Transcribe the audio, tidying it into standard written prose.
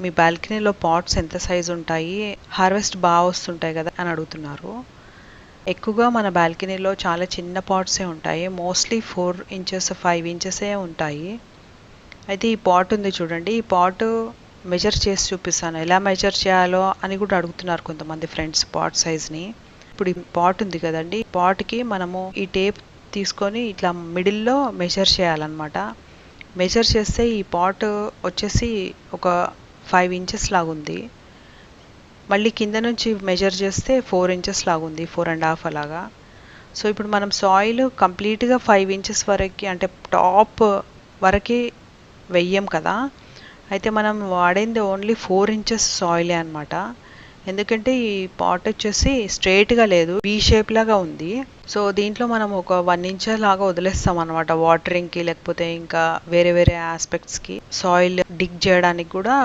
మీ బాల్కనీలో పాట్స్ ఎంత సైజు ఉంటాయి, హార్వెస్ట్ బాగా వస్తుంటాయి కదా అని అడుగుతున్నారు. ఎక్కువగా మన బాల్కనీలో చాలా చిన్న పాట్సే ఉంటాయి. మోస్ట్లీ 4 ఇంచెస్ 5 ఇంచెసే ఉంటాయి. అయితే ఈ పాట్ ఉంది చూడండి, ఈ పాట్ మెజర్ చేసి చూపిస్తాను. ఎలా మెజర్ చేయాలో అని కూడా అడుగుతున్నారు కొంతమంది ఫ్రెండ్స్ పాట్ సైజ్ని. ఇప్పుడు ఈ పాట్ ఉంది కదండి, పాట్కి మనము ఈ టేప్ తీసుకొని ఇట్లా మిడిల్లో మెజర్ చేయాలన్నమాట. మెజర్ చేస్తే ఈ పాట్ వచ్చేసి ఒక 5 ఇంచెస్ లాగుంది. మళ్ళీ కింద నుంచి మెజర్ చేస్తే 4 ఇంచెస్ లాగుంది, 4.5 అలాగా. సో ఇప్పుడు మనం సాయిల్ కంప్లీట్గా 5 ఇంచెస్ వరకు అంటే టాప్ వరకు వెయ్యం కదా. అయితే మనం వాడింది ఓన్లీ 4 ఇంచెస్ సాయిలే అనమాట. ఎందుకంటే ఈ పాట్ వచ్చేసి స్ట్రైట్గా లేదు, బీ షేప్ లాగా ఉంది. సో దీంట్లో మనం ఒక 1 ఇంచ్ లాగా వదిలేస్తాం అనమాట, వాటరింగ్కి లేకపోతే ఇంకా వేరే వేరే ఆస్పెక్ట్స్కి సాయిల్ డిగ్ చేయడానికి కూడా